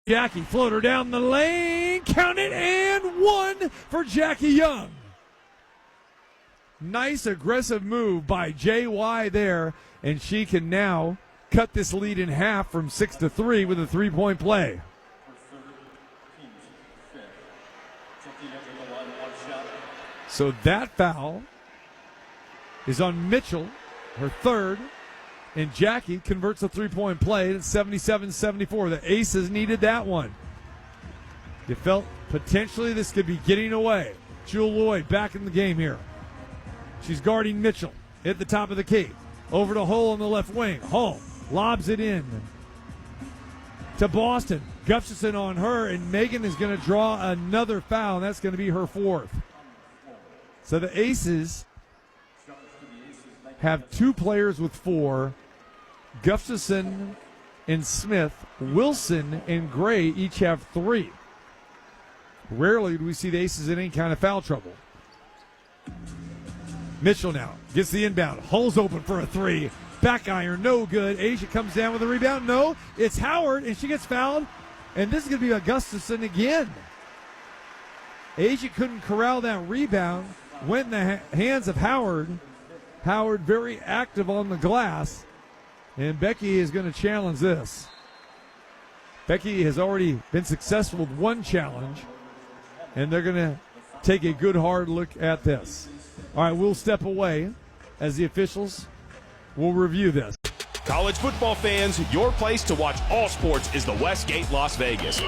Jackie, floater down the lane, count it, and one for Jackie Young. Nice aggressive move by JY there, and she can now cut this lead in half from 6-3 with a three-point play. So that foul is on Mitchell, her third, and Jackie converts a three-point play at 77-74. The Aces needed that one. You felt potentially this could be getting away. Jewel Lloyd back in the game here. She's guarding Mitchell at the top of the key. Over to Hull on the left wing. Hull lobs it in to Boston. Gustafson on her, and Megan is going to draw another foul, and that's going to be her fourth. So the Aces have two players with four. Gustafson and Smith, Wilson and Gray each have three. Rarely do we see the Aces in any kind of foul trouble. Mitchell now gets the inbound. Hull's open for a three. Back iron, no good. Asia comes down with a rebound. No, it's Howard, and she gets fouled. And this is going to be a Gustafson again. Asia couldn't corral that rebound. Went in the hands of Howard. Howard very active on the glass. And Becky is going to challenge this. Becky has already been successful with one challenge, and they're going to take a good hard look at this. All right, we'll step away as the officials will review this. College football fans, your place to watch all sports is the Westgate Las Vegas.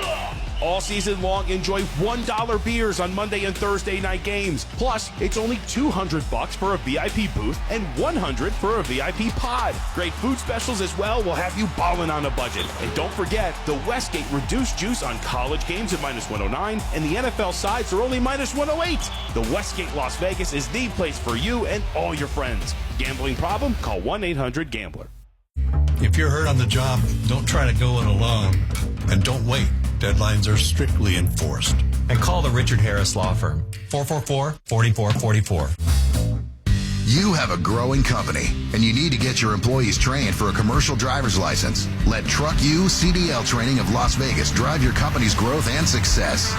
All season long, enjoy $1 beers on Monday and Thursday night games. Plus, it's only $200 for a VIP booth and $100 for a VIP pod. Great food specials as well will have you balling on a budget. And don't forget, the Westgate reduced juice on college games at -109, and the NFL sides are only -108. The Westgate Las Vegas is the place for you and all your friends. Gambling problem? Call 1-800-GAMBLER. If you're hurt on the job, don't try to go it alone. And don't wait. Deadlines are strictly enforced. And call the Richard Harris Law Firm, 444-4444. You have a growing company, and you need to get your employees trained for a commercial driver's license. Let Truck U CDL Training of Las Vegas drive your company's growth and success.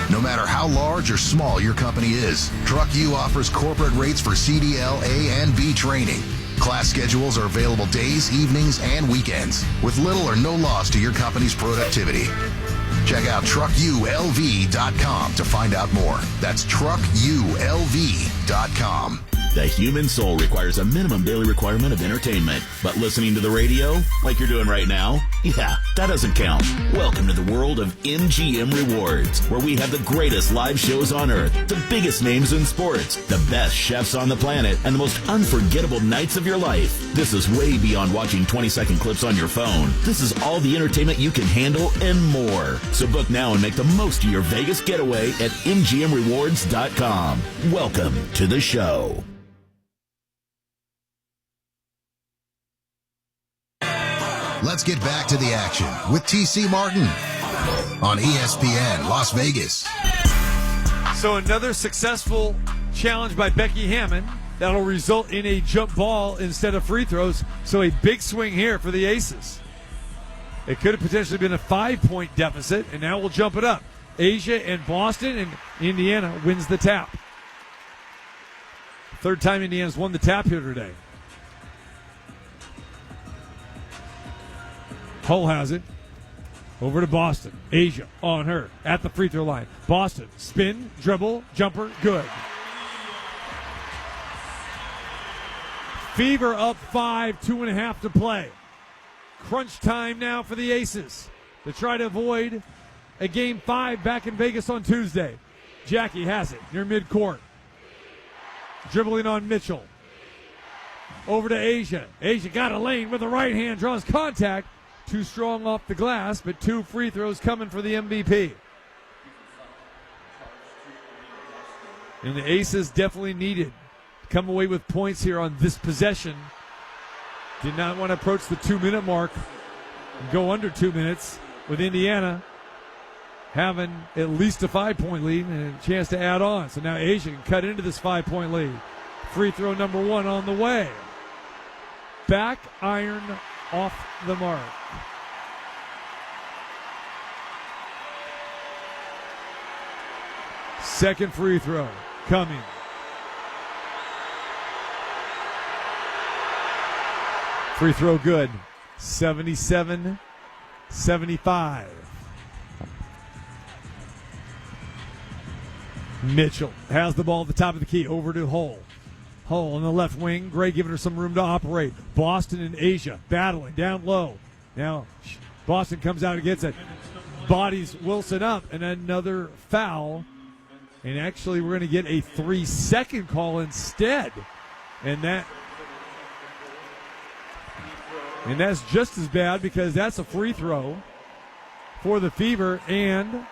No matter how large or small your company is, Truck U offers corporate rates for CDL A and B training. Class schedules are available days, evenings, and weekends, with little or no loss to your company's productivity. Check out truckulv.com to find out more. That's truckulv.com. The human soul requires a minimum daily requirement of entertainment. But listening to the radio, like you're doing right now, yeah, that doesn't count. Welcome to the world of MGM Rewards, where we have the greatest live shows on earth, the biggest names in sports, the best chefs on the planet, and the most unforgettable nights of your life. This is way beyond watching 20-second clips on your phone. This is all the entertainment you can handle and more. So book now and make the most of your Vegas getaway at MGMRewards.com. Welcome to the show. Let's get back to the action with TC Martin on ESPN Las Vegas. So another successful challenge by Becky Hammond. That'll result in a jump ball instead of free throws. So a big swing here for the Aces. It could have potentially been a 5-point deficit, and now we'll jump it up. Asia and Boston, and Indiana wins the tap. Third time Indiana's won the tap here today. Hull has it. Over to Boston. Asia on her at the free throw line. Boston, spin, dribble, jumper, good. Fever up 5, 2.5 to play. Crunch time now for the Aces to try to avoid a Game 5 back in Vegas on Tuesday. Jackie has it near midcourt. Dribbling on Mitchell. Over to Asia. Asia got a lane with the right hand, draws contact. Too strong off the glass, but 2 free throws coming for the MVP. And the Aces definitely needed to come away with points here on this possession. Did not want to approach the 2-minute mark and go under 2 minutes, with Indiana having at least a 5-point lead and a chance to add on. So now Asia can cut into this 5-point lead. Free throw number 1 on the way. Back iron off the mark. Second free throw coming. Free throw good. 77-75. Mitchell has the ball at the top of the key. Over to Hull. Hull on the left wing. Gray giving her some room to operate. Boston and Asia battling down low. Now Boston comes out and gets it. Bodies Wilson up, and another foul. And actually we're going to get a 3-second call instead. And that's just as bad because that's a free throw for the Fever, and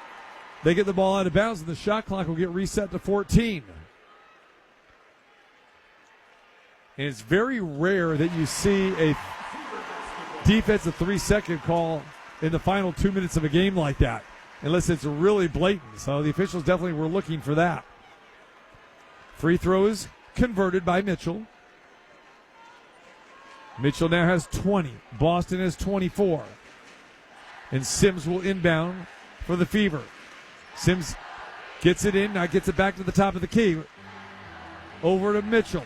they get the ball out of bounds, and the shot clock will get reset to 14. And it's very rare that you see a defensive 3-second call in the final 2 minutes of a game like that, unless it's really blatant. So the officials definitely were looking for that. Free throws converted by Mitchell. Mitchell now has 20. Boston has 24. And Sims will inbound for the Fever. Sims gets it in, now gets it back to the top of the key. Over to Mitchell.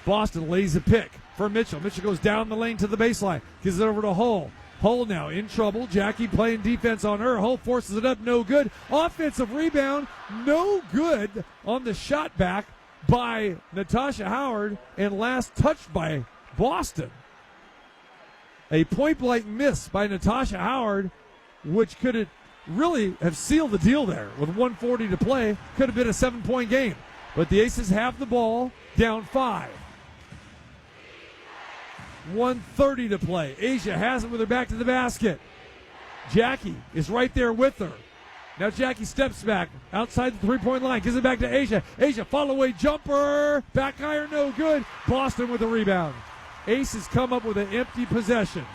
Boston lays a pick for Mitchell. Mitchell goes down the lane to the baseline. Gives it over to Hull. Hull now in trouble. Jackie playing defense on her. Hull forces it up, no good. Offensive rebound, no good on the shot back by Natasha Howard, and last touched by Boston. A point-blank miss by Natasha Howard, which could really have sealed the deal there. With 1:40 to play, could have been a 7-point game. But the Aces have the ball, down 5. 1:30 to play. Asia has it with her back to the basket. Jackie is right there with her. Now Jackie steps back outside the three-point line, gives it back to Asia. Asia, follow-away jumper, back iron, no good. Boston with the rebound. Aces come up with an empty possession.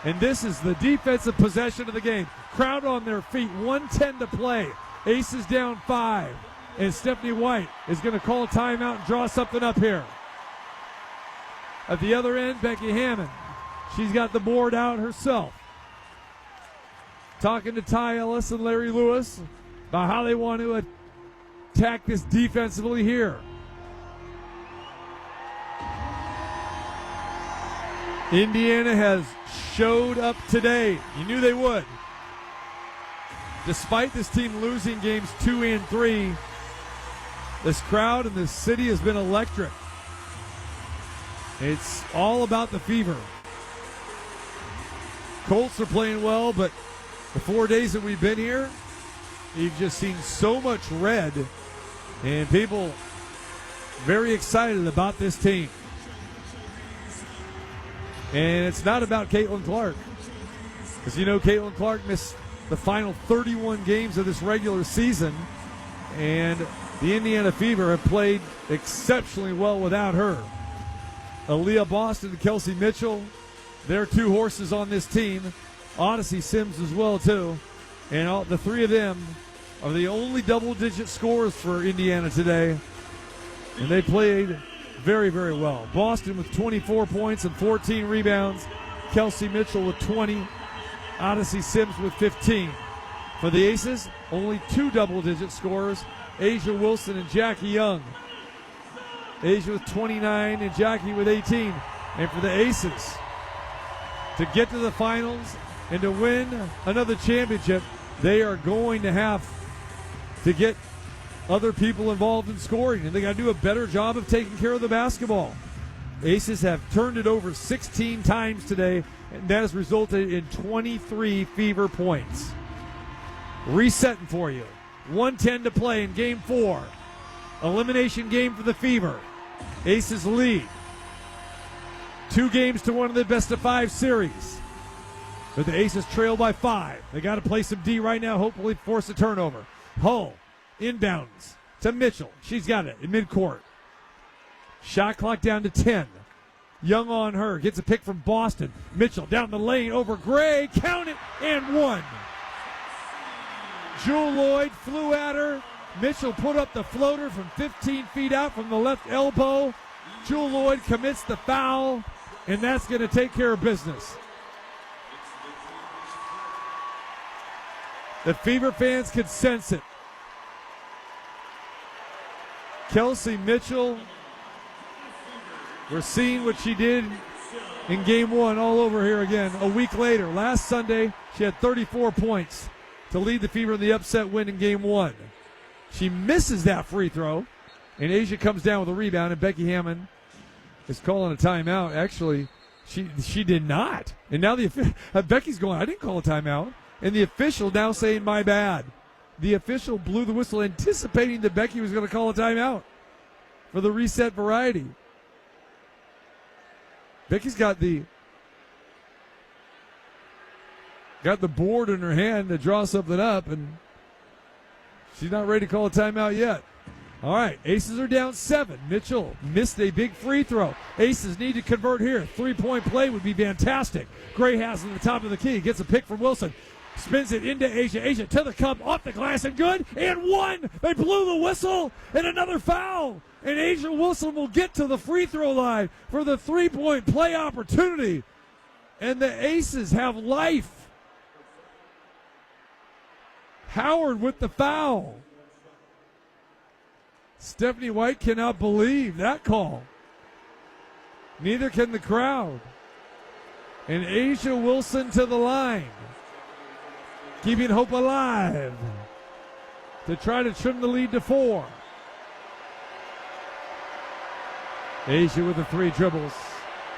And this is the defensive possession of the game. Crowd on their feet, 1:10 to play. Aces down 5. And Stephanie White is going to call a timeout and draw something up here. At the other end, Becky Hammond. She's got the board out herself. Talking to Ty Ellis and Larry Lewis about how they want to attack this defensively here. Indiana has showed up today. You knew they would. Despite this team losing games 2 and 3, this crowd in this city has been electric. It's all about the Fever. Colts are playing well, but the 4 days that we've been here, you've just seen so much red, and people very excited about this team. And it's not about Caitlin Clark. As you know, Caitlin Clark missed the final 31 games of this regular season, and the Indiana Fever have played exceptionally well without her. Aaliyah Boston and Kelsey Mitchell, they're 2 horses on this team. Odyssey Sims as well, too. And the 3 of them are the only double-digit scorers for Indiana today. And they played very, very well. Boston with 24 points and 14 rebounds. Kelsey Mitchell with 20. Odyssey Sims with 15. For the Aces, only 2 double-digit scorers, Asia Wilson and Jackie Young. Asia with 29 and Jackie with 18. And for the Aces, to get to the finals and to win another championship, they are going to have to get other people involved in scoring, and they got to do a better job of taking care of the basketball. Aces have turned it over 16 times today, and that has resulted in 23 Fever points. Resetting for you. 1:10 to play in Game 4. Elimination game for the Fever. Aces lead. 2 games to 1 of the best-of-5 series. But the Aces trail by 5. They got to play some D right now, hopefully force a turnover. Hull inbounds to Mitchell. She's got it in midcourt. Shot clock down to 10. Young on her. Gets a pick from Boston. Mitchell down the lane over Gray. Count it, and 1. Jewel Lloyd flew at her. Mitchell put up the floater from 15 feet out from the left elbow. Jewel Lloyd commits the foul, and that's going to take care of business. The Fever fans can sense it. Kelsey Mitchell, we're seeing what she did in game one all over here again. A week later, last Sunday, she had 34 points to lead the Fever in the upset win in game one. She misses that free throw, and Asia comes down with a rebound, and Becky Hammond is calling a timeout. Actually, she did not. And now Becky's going, I didn't call a timeout. And the official now saying, my bad. The official blew the whistle anticipating that Becky was going to call a timeout for the reset variety. Becky's got the board in her hand to draw something up, and she's not ready to call a timeout yet. All right, Aces are down 7. Mitchell missed a big free throw. Aces need to convert here. 3-point play would be fantastic. Gray has at the top of the key. Gets a pick from Wilson. Spins it into Asia. Asia to the cup, off the glass, and good. And one. They blew the whistle, and another foul. And Asia Wilson will get to the free throw line for the 3-point play opportunity. And the Aces have life. Howard with the foul. Stephanie White cannot believe that call. Neither can the crowd. And Asia Wilson to the line, keeping hope alive to try to trim the lead to 4. Asia with the 3 dribbles.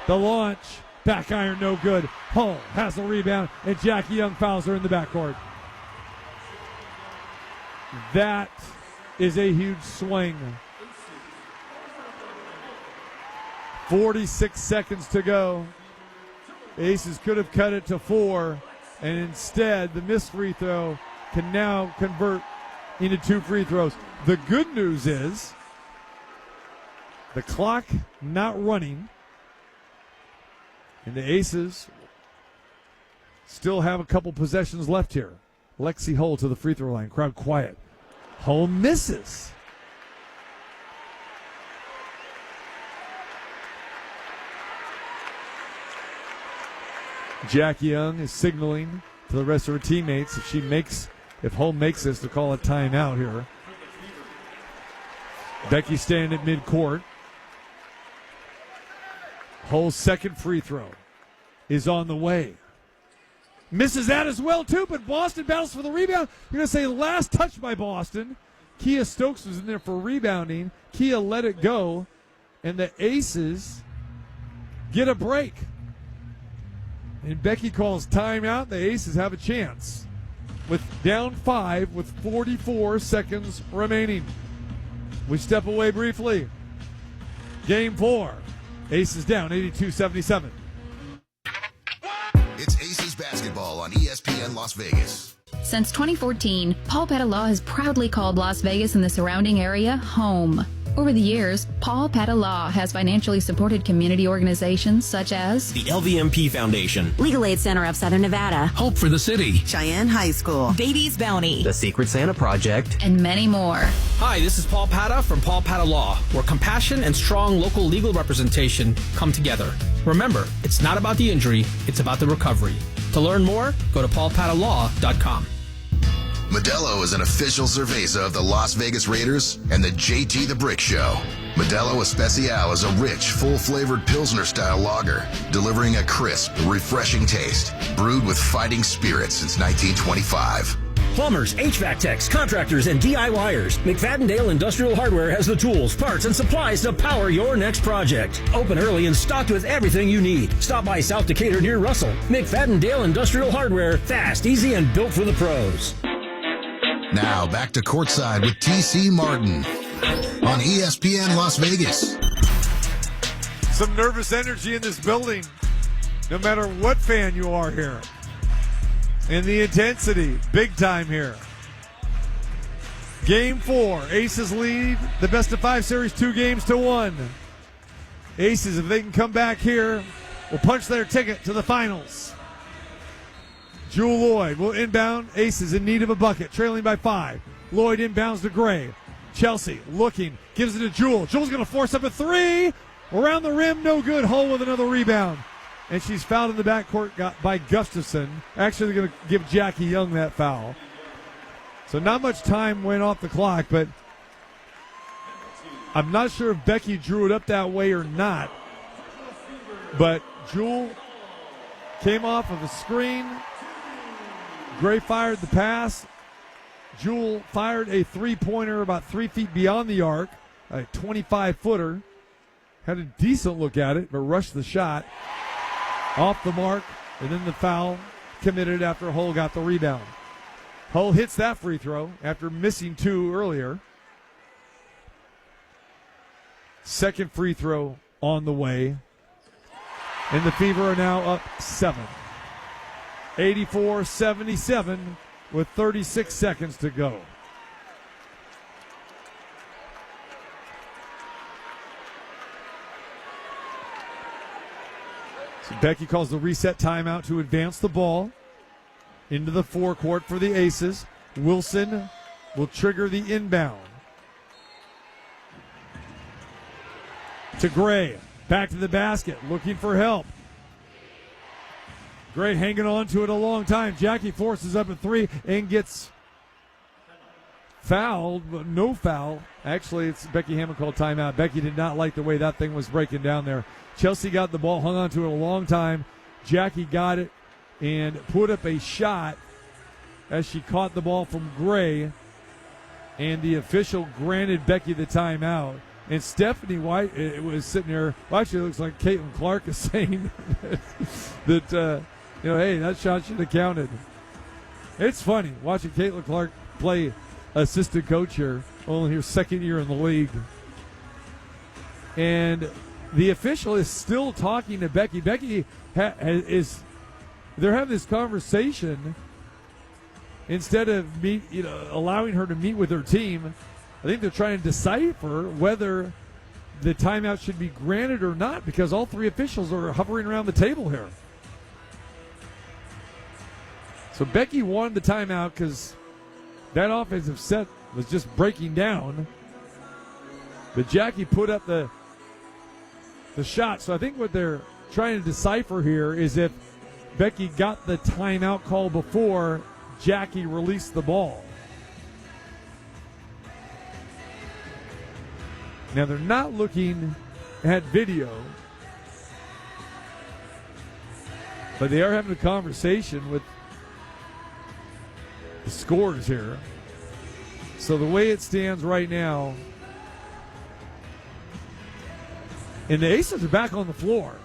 The launch. Back iron, no good. Hull has the rebound, and Jackie Young fouls her in the backcourt. That is a huge swing. 46 seconds to go. Aces could have cut it to 4, and instead the missed free throw can now convert into 2 free throws. The good news is the clock not running, and the Aces still have a couple possessions left here. Lexi Hull to the free throw line. Crowd quiet. Hull misses. Jackie Young is signaling to the rest of her teammates if Hull makes this, to call a timeout here. Becky standing at midcourt. Hull's second free throw is on the way. Misses that as well, too, but Boston battles for the rebound. You're going to say last touch by Boston. Kia Stokes was in there for rebounding. Kia let it go, and the Aces get a break. And Becky calls timeout. The Aces have a chance with down 5 with 44 seconds remaining. We step away briefly. Game 4. Aces down 82-77. It's Aces basketball on ESPN Las Vegas. Since 2014, Paul Pettit has proudly called Las Vegas and the surrounding area home. Over the years, Paul Pettit has financially supported community organizations such as the LVMP Foundation, Legal Aid Center of Southern Nevada, Hope for the City, Cheyenne High School, Baby's Bounty, the Secret Santa Project, and many more. Hi, this is Paul Pettit from Paul Pettit Law, where compassion and strong local legal representation come together. Remember, it's not about the injury, it's about the recovery. To learn more, go to paulpettitlaw.com. Modelo is an official cerveza of the Las Vegas Raiders and the JT the Brick Show. Modelo Especial is a rich, full-flavored Pilsner-style lager, delivering a crisp, refreshing taste, brewed with fighting spirit since 1925. Plumbers, HVAC techs, contractors, and DIYers. McFadden-Dale Industrial Hardware has the tools, parts, and supplies to power your next project. Open early and stocked with everything you need. Stop by South Decatur near Russell. McFadden-Dale Industrial Hardware. Fast, easy, and built for the pros. Now back to Courtside with T.C. Martin on ESPN Las Vegas. Some nervous energy in this building, no matter what fan you are here. And the intensity, big time here. Game 4, Aces lead the best-of-5 series 2-1. Aces, if they can come back here, will punch their ticket to the finals. Jewel Lloyd will inbound. Aces in need of a bucket, trailing by 5. Lloyd inbounds to Gray. Chelsea looking, gives it to Jewel. Jewel's going to force up a 3. Around the rim, no good. Hull with another rebound. And she's fouled in the backcourt by Gustafson. Actually, they're going to give Jackie Young that foul. So not much time went off the clock, but I'm not sure if Becky drew it up that way or not, but Jewel came off of a screen. Gray fired the pass. Jewel fired a three-pointer about 3 feet beyond the arc, a 25-footer. Had a decent look at it, but rushed the shot off the mark, and then the foul committed after Hull got the rebound. Hull hits that free throw after missing 2 earlier. Second free throw on the way. And the Fever are now up 7. 84-77 with 36 seconds to go. So Becky calls the reset timeout to advance the ball into the forecourt for the Aces. Wilson will trigger the inbound. To Gray. Back to the basket. Looking for help. Gray hanging on to it a long time. Jackie forces up a 3 and gets fouled, but no foul. Actually, it's Becky Hammond called timeout. Becky did not like the way that thing was breaking down there. Chelsea got the ball, hung on to it a long time. Jackie got it and put up a shot as she caught the ball from Gray, and the official granted Becky the timeout. And Stephanie White was sitting there. Well, actually, it looks like Caitlin Clark is saying that, hey, that shot should have counted. It's funny watching Caitlin Clark play assistant coach here, only her second year in the league. And the official is still talking to Becky. Becky they're having this conversation instead of allowing her to meet with her team. I think they're trying to decipher whether the timeout should be granted or not, because all 3 officials are hovering around the table here. So Becky wanted the timeout because that offensive set was just breaking down. But Jackie put up the shot. So I think what they're trying to decipher here is if Becky got the timeout call before Jackie released the ball. Now, they're not looking at video, but they are having a conversation with the scores here. So the way it stands right now, and the Aces are back on the floor.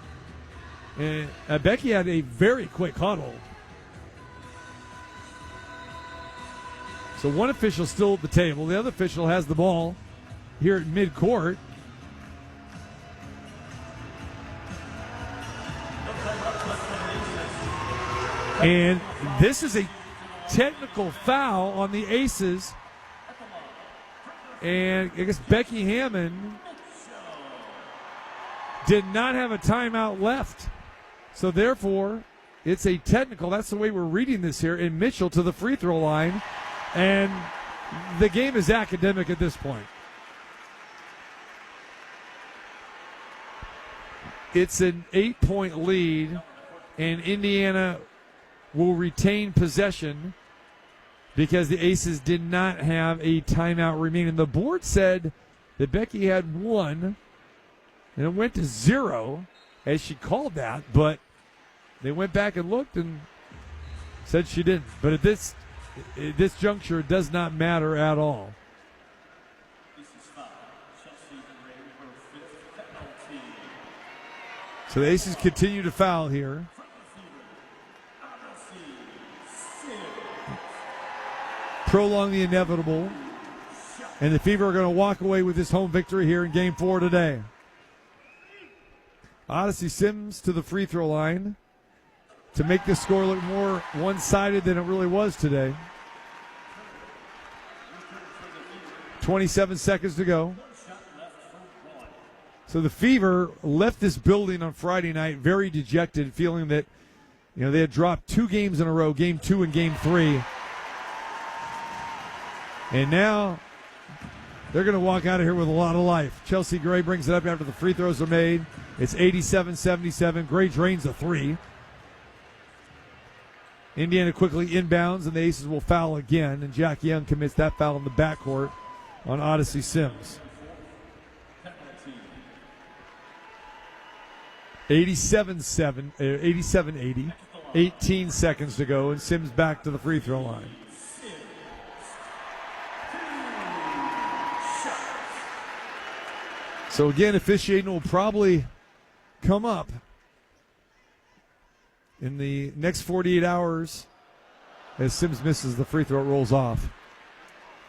And Becky had a very quick huddle. So one official still at the table. The other official has the ball here at midcourt. And this is a technical foul on the Aces. And I guess Becky Hammond did not have a timeout left. So therefore, it's a technical. That's the way we're reading this here. And Mitchell to the free throw line. And the game is academic at this point. It's an 8-point lead, and Indiana will retain possession because the Aces did not have a timeout remaining. The board said that Becky had 1, and it went to 0 as she called that, but they went back and looked and said she didn't. But at this juncture, it does not matter at all. So the Aces continue to foul here. Prolong the inevitable. And the Fever are going to walk away with this home victory here in Game 4 today. Odyssey Sims to the free throw line to make the score look more one-sided than it really was today. 27 seconds to go. So the Fever left this building on Friday night very dejected, feeling that they had dropped 2 games in a row, Game 2 and Game 3. And now they're going to walk out of here with a lot of life. Chelsea Gray brings it up after the free throws are made. It's 87-77. Gray drains a 3. Indiana quickly inbounds, and the Aces will foul again. And Jack Young commits that foul in the backcourt on Odyssey Sims. 87-80. 18 seconds to go, and Sims back to the free throw line. So again, officiating will probably come up in the next 48 hours as Sims misses the free throw, it rolls off.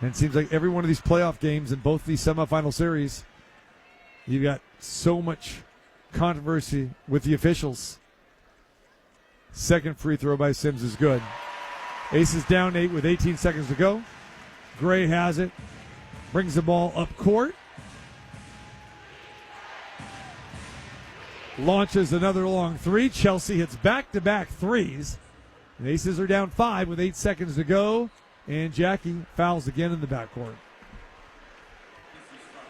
And it seems like every one of these playoff games in both these semifinal series, you've got so much controversy with the officials. Second free throw by Sims is good. Aces down 8 with 18 seconds to go. Gray has it. Brings the ball up court. Launches another long three. Chelsea hits back-to-back threes. The Aces are down 5 with 8 seconds to go. And Jackie fouls again in the backcourt.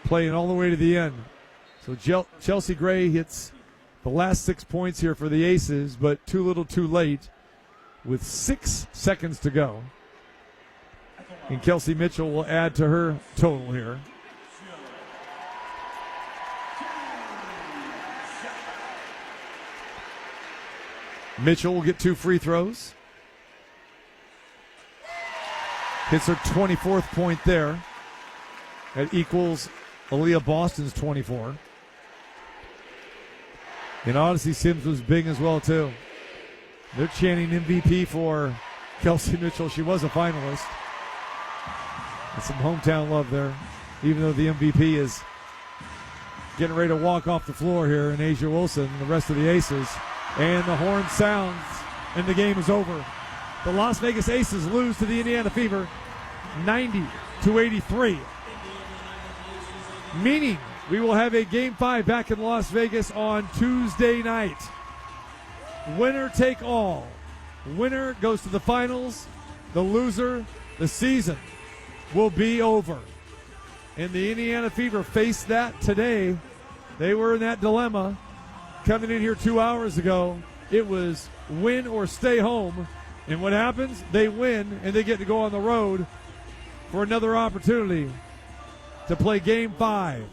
Playing all the way to the end. So Chelsea Gray hits the last 6 points here for the Aces, but too little too late with 6 seconds to go. And Kelsey Mitchell will add to her total here. Mitchell will get 2 free throws. Hits her 24th point there. That equals Aaliyah Boston's 24. In Odyssey, Sims was big as well, too. They're chanting MVP for Kelsey Mitchell. She was a finalist. And some hometown love there, even though the MVP is getting ready to walk off the floor here in Asia Wilson and the rest of the Aces. And the horn sounds, and the game is over. The Las Vegas Aces lose to the Indiana Fever 90-83. Meaning we will have a Game 5 back in Las Vegas on Tuesday night. Winner take all. Winner goes to the finals. The loser, the season will be over. And the Indiana Fever faced that today. They were in that dilemma. Coming in here 2 hours ago, it was win or stay home. And what happens? They win, and they get to go on the road for another opportunity to play Game 5.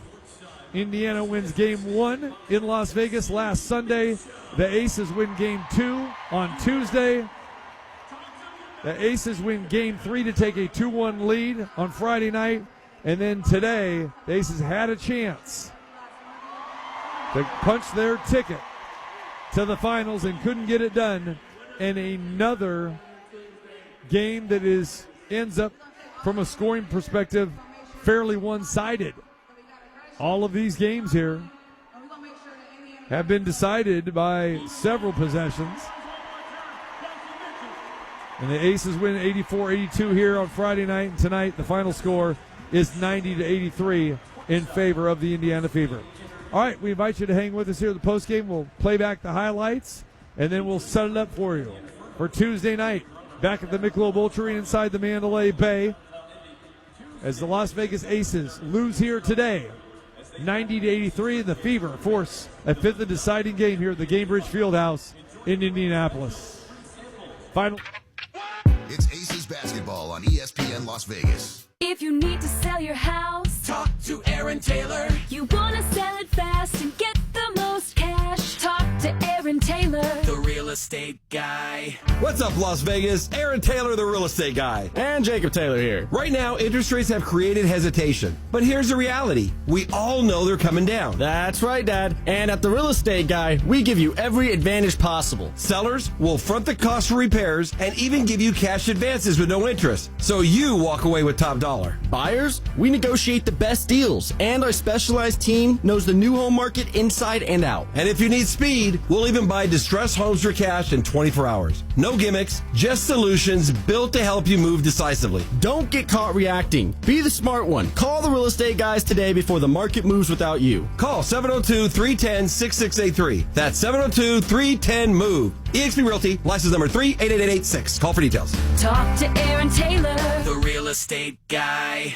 Indiana wins Game 1 in Las Vegas last Sunday. The Aces win Game 2 on Tuesday. The Aces win Game 3 to take a 2-1 lead on Friday night. And then today, the Aces had a chance to punch their ticket to the finals and couldn't get it done. And another game that ends up, from a scoring perspective, fairly one-sided. All of these games here have been decided by several possessions. And the Aces win 84-82 here on Friday night. And tonight, the final score is 90-83 in favor of the Indiana Fever. All right, we invite you to hang with us here at the postgame. We'll play back the highlights, and then we'll set it up for you for Tuesday night back at the Michelob Ultra inside the Mandalay Bay as the Las Vegas Aces lose here today 90-83, and the Fever force a 5th and deciding game here at the Gainbridge Fieldhouse in Indianapolis. Final. It's Aces basketball on ESPN Las Vegas. If you need to sell your house, talk to Aaron Taylor. You want to sell it fast and get the most cash, talk to Aaron Taylor, the real estate guy. What's up, Las Vegas? Aaron Taylor, the real estate guy. And Jacob Taylor here. Right now, interest rates have created hesitation. But here's the reality. We all know they're coming down. That's right, Dad. And at the real estate guy, we give you every advantage possible. Sellers will front the cost for repairs and even give you cash advances with no interest. So you walk away with top dollar. Buyers, we negotiate the best deals. And our specialized team knows the new home market inside and out. And if you need speed, we'll even buy distressed homes for cash in 24 hours. No gimmicks, just solutions built to help you move decisively. Don't get caught reacting. Be the smart one. Call the real estate guys today before the market moves without you. Call 702-310-6683. That's 702-310-MOVE. eXp Realty, license number 388886. Call for details. Talk to Aaron Taylor, the real estate guy.